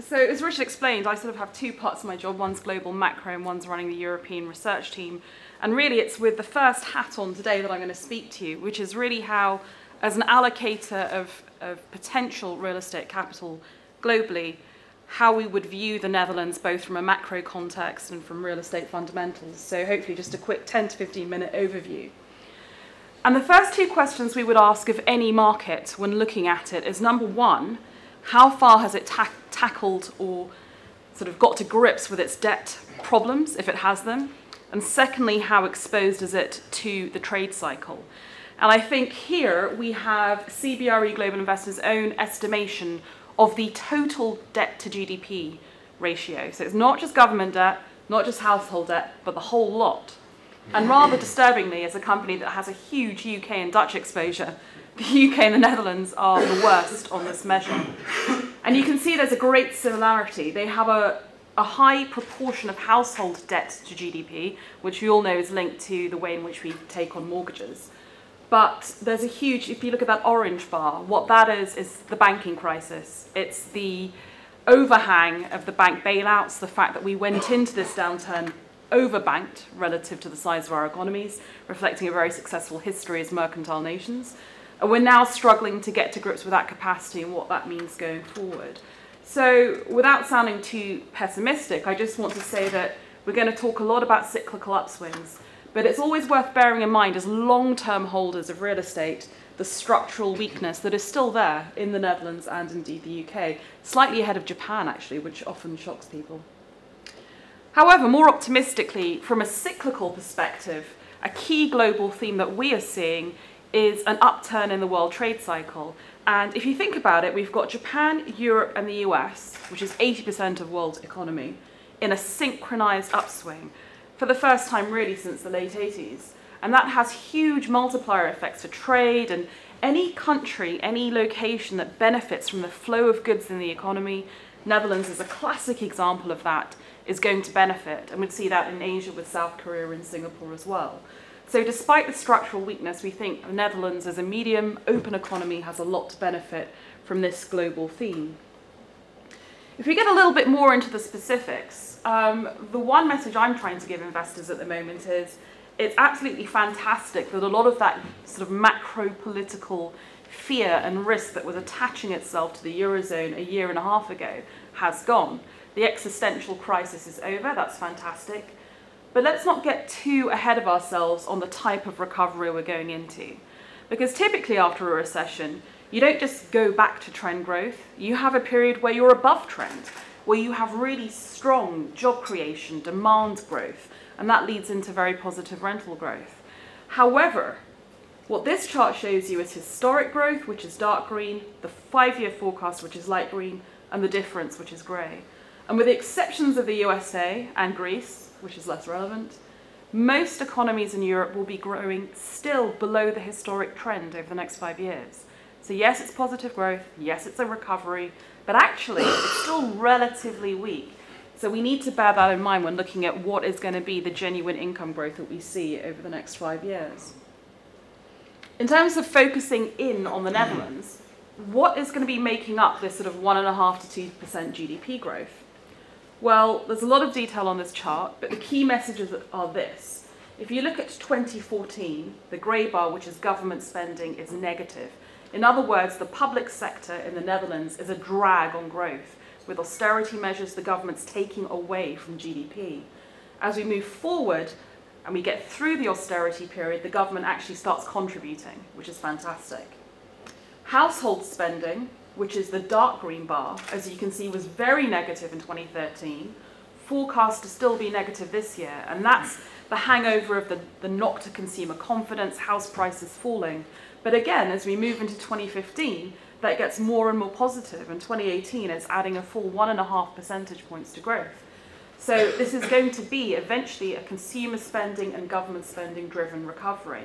So as Richard explained, I sort of have two parts of my job. One's global macro and one's running the European research team. And really it's with the first hat on today that I'm going to speak to you, which is really how, as an allocator of potential real estate capital globally, how we would view the Netherlands both from a macro context and from real estate fundamentals. So hopefully just a quick 10 to 15 minute overview. And the first two questions we would ask of any market when looking at it is, number one, how far has it tackled or sort of got to grips with its debt problems, if it has them? And secondly, how exposed is it to the trade cycle? And I think here we have CBRE Global Investors' own estimation of the total debt to GDP ratio. So it's not just government debt, not just household debt, but the whole lot. And rather disturbingly, as a company that has a huge UK and Dutch exposure, the UK and the Netherlands are the worst on this measure. And you can see there's a great similarity. They have a high proportion of household debt to GDP, which we all know is linked to the way in which we take on mortgages. But there's a huge, if you look at that orange bar, what that is the banking crisis. It's the overhang of the bank bailouts, the fact that we went into this downturn overbanked relative to the size of our economies, reflecting a very successful history as mercantile nations. And we're now struggling to get to grips with that capacity and what that means going forward. So without sounding too pessimistic, I just want to say that we're going to talk a lot about cyclical upswings, but it's always worth bearing in mind as long-term holders of real estate, the structural weakness that is still there in the Netherlands and indeed the UK, slightly ahead of Japan actually, which often shocks people. However, more optimistically, from a cyclical perspective, a key global theme that we are seeing is an upturn in the world trade cycle. And if you think about it, we've got Japan, Europe, and the US, which is 80% of world economy, in a synchronized upswing for the first time really since the late 80s. And that has huge multiplier effects for trade, and any country, any location that benefits from the flow of goods in the economy, Netherlands is a classic example of that, is going to benefit. And we'd see that in Asia with South Korea and Singapore as well. So despite the structural weakness, we think the Netherlands as a medium, open economy has a lot to benefit from this global theme. If we get a little bit more into the specifics, the one message I'm trying to give investors at the moment is it's absolutely fantastic that a lot of that sort of macro-political fear and risk that was attaching itself to the Eurozone a year and a half ago has gone. The existential crisis is over, that's fantastic. But let's not get too ahead of ourselves on the type of recovery we're going into. Because typically after a recession, you don't just go back to trend growth. You have a period where you're above trend, where you have really strong job creation, demand growth, and that leads into very positive rental growth. However, what this chart shows you is historic growth, which is dark green, the 5-year forecast, which is light green, and the difference, which is grey. And with the exceptions of the USA and Greece, which is less relevant, most economies in Europe will be growing still below the historic trend over the next 5 years. So yes, it's positive growth, yes, it's a recovery, but actually it's still relatively weak. So we need to bear that in mind when looking at what is going to be the genuine income growth that we see over the next 5 years. In terms of focusing in on the Netherlands, what is going to be making up this sort of 1.5 to 2% GDP growth? Well, there's a lot of detail on this chart, but the key messages are this. If you look at 2014, the grey bar, which is government spending, is negative. In other words, the public sector in the Netherlands is a drag on growth, with austerity measures the government's taking away from GDP. As we move forward and we get through the austerity period, the government actually starts contributing, which is fantastic. Household spending, which is the dark green bar, as you can see, was very negative in 2013, forecast to still be negative this year, and that's the hangover of the knock to consumer confidence, house prices falling. But again, as we move into 2015, that gets more and more positive. In 2018, it's adding a full 1.5 percentage points to growth. So this is going to be eventually a consumer spending and government spending driven recovery.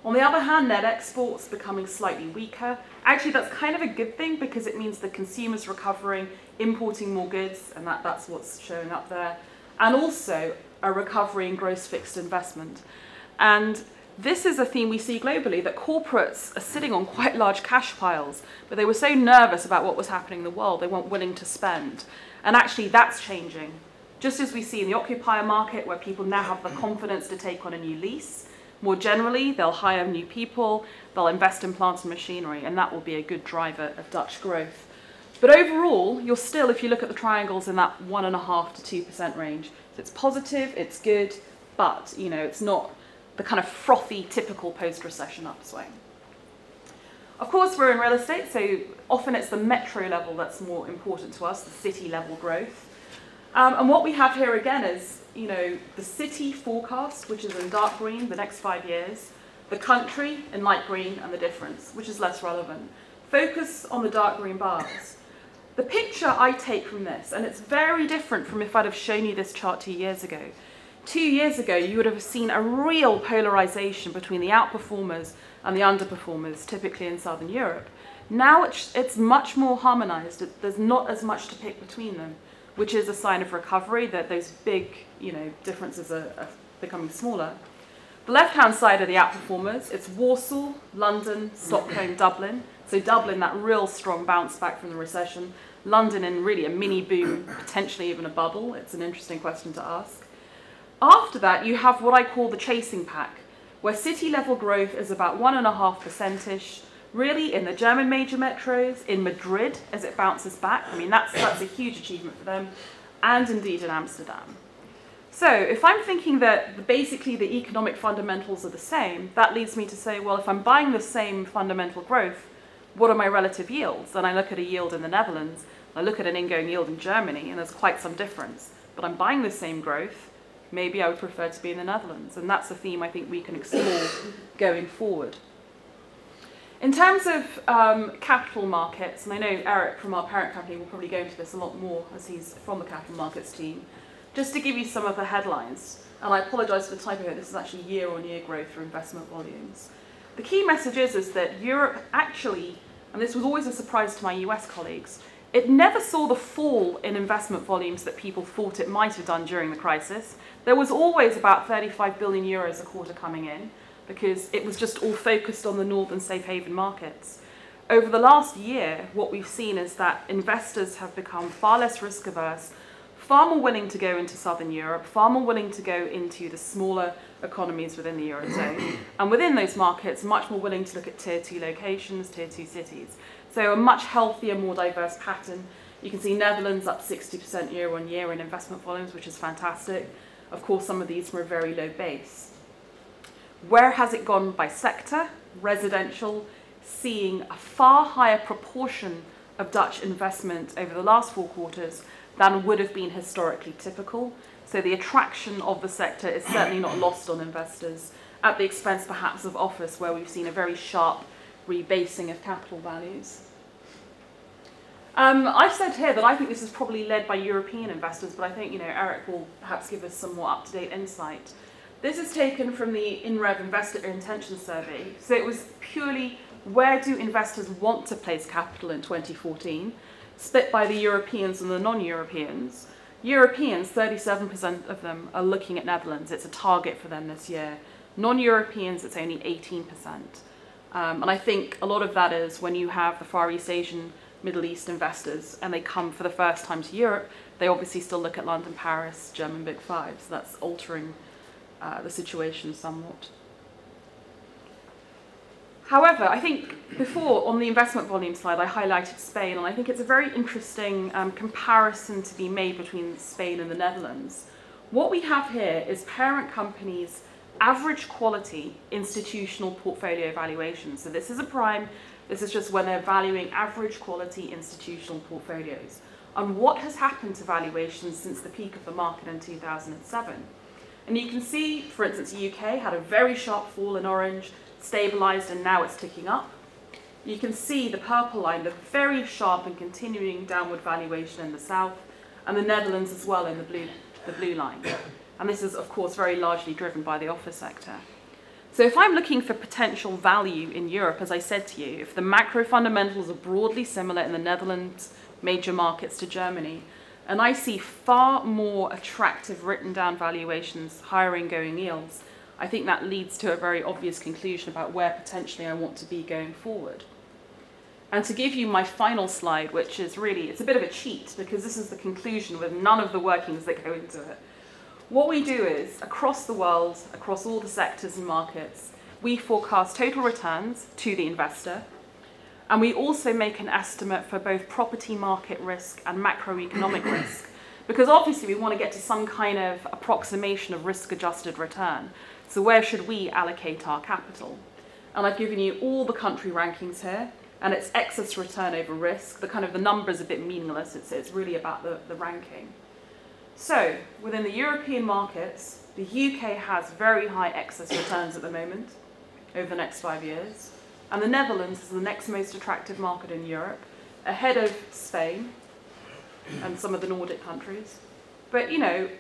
On the other hand, net exports becoming slightly weaker. Actually, that's kind of a good thing because it means the consumer's recovering, importing more goods, and that's what's showing up there. And also a recovery in gross fixed investment. And This is a theme we see globally, that corporates are sitting on quite large cash piles, but they were so nervous about what was happening in the world, they weren't willing to spend. And actually that's changing. Just as we see in the occupier market, where people now have the confidence to take on a new lease, more generally, they'll hire new people, they'll invest in plant and machinery, and that will be a good driver of Dutch growth. But overall, you're still, if you look at the triangles, in that 1.5% to 2% range. So it's positive, it's good, but it's not the kind of frothy, typical post-recession upswing. Of course, we're in real estate, so often it's the metro level that's more important to us, the city level growth. And what we have here again is, the city forecast, which is in dark green, the next 5 years, the country in light green, and the difference, which is less relevant. Focus on the dark green bars. The picture I take from this, and it's very different from if I'd have shown you this chart 2 years ago. 2 years ago, you would have seen a real polarization between the outperformers and the underperformers, typically in Southern Europe. Now it's much more harmonized. There's not as much to pick between them, which is a sign of recovery, that those big differences are becoming smaller. The left-hand side are the outperformers. It's Warsaw, London, Stockholm, Dublin. So Dublin, that real strong bounce back from the recession. London in really a mini boom, potentially even a bubble. It's an interesting question to ask. After that, you have what I call the chasing pack, where city level growth is about 1.5%-ish, really in the German major metros, in Madrid as it bounces back. I mean, that's a huge achievement for them, and indeed in Amsterdam. So if I'm thinking that basically the economic fundamentals are the same, that leads me to say, well, if I'm buying the same fundamental growth, what are my relative yields? And I look at a yield in the Netherlands, I look at an ingoing yield in Germany, and there's quite some difference. But I'm buying the same growth, maybe I would prefer to be in the Netherlands. And that's a theme I think we can explore going forward. In terms of capital markets, and I know Eric from our parent company will probably go into this a lot more as he's from the capital markets team, just to give you some of the headlines, and I apologise for the typo here, this is actually year-on-year growth for investment volumes. The key message is that Europe actually, and this was always a surprise to my US colleagues, it never saw the fall in investment volumes that people thought it might have done during the crisis. There was always about 35 billion euros a quarter coming in, because it was just all focused on the northern safe haven markets. Over the last year, what we've seen is that investors have become far less risk averse, far more willing to go into Southern Europe, far more willing to go into the smaller economies within the Eurozone, and within those markets, much more willing to look at tier 2 locations, tier 2 cities. So a much healthier, more diverse pattern. You can see Netherlands up 60% year on year in investment volumes, which is fantastic. Of course, some of these from a very low base. Where has it gone by sector? Residential, seeing a far higher proportion of Dutch investment over the last 4 quarters than would have been historically typical. So the attraction of the sector is certainly not lost on investors, at the expense perhaps of office, where we've seen a very sharp rebasing of capital values. I've said here that I think this is probably led by European investors, but I think Eric will perhaps give us some more up-to-date insight. This is taken from the INREV Investor Intention Survey. So it was purely, where do investors want to place capital in 2014, split by the Europeans and the non-Europeans. Europeans, 37% of them are looking at Netherlands. It's a target for them this year. Non-Europeans, it's only 18%. And I think a lot of that is when you have the Far East Asian, Middle East investors, and they come for the first time to Europe, they obviously still look at London, Paris, German Big Five. So that's altering the situation somewhat. However, I think before, on the investment volume slide, I highlighted Spain, and I think it's a very interesting comparison to be made between Spain and the Netherlands. What we have here is parent companies' average quality institutional portfolio valuation. So this is a prime, this is just when they're valuing average quality institutional portfolios. And what has happened to valuations since the peak of the market in 2007? And you can see, for instance, the UK had a very sharp fall in orange, stabilized, and now it's ticking up. You can see the purple line, the very sharp and continuing downward valuation in the south, and the Netherlands as well in the blue line. And this is, of course, very largely driven by the office sector. So if I'm looking for potential value in Europe, as I said to you, if the macro fundamentals are broadly similar in the Netherlands, major markets to Germany, and I see far more attractive written down valuations, higher ingoing yields, I think that leads to a very obvious conclusion about where potentially I want to be going forward. And to give you my final slide, which is really, it's a bit of a cheat because this is the conclusion with none of the workings that go into it. What we do is, across the world, across all the sectors and markets, we forecast total returns to the investor, and we also make an estimate for both property market risk and macroeconomic risk, because obviously we want to get to some kind of approximation of risk-adjusted return. So where should we allocate our capital? And I've given you all the country rankings here, and it's excess return over risk. The number's a bit meaningless. It's really about the ranking. So within the European markets, the UK has very high excess returns at the moment over the next 5 years. And the Netherlands is the next most attractive market in Europe, ahead of Spain and some of the Nordic countries. But,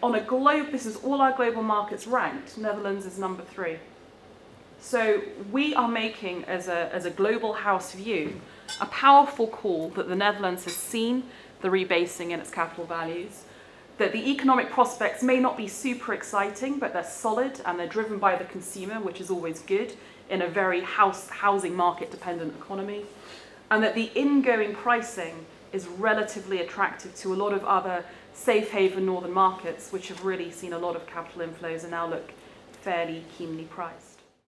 on a globe, this is all our global markets ranked. Netherlands is number 3. So we are making, as a global house view, a powerful call that the Netherlands has seen the rebasing in its capital values, that the economic prospects may not be super exciting, but they're solid and they're driven by the consumer, which is always good in a very housing market dependent economy, and that the ingoing pricing is relatively attractive to a lot of other safe haven northern markets, which have really seen a lot of capital inflows and now look fairly keenly priced.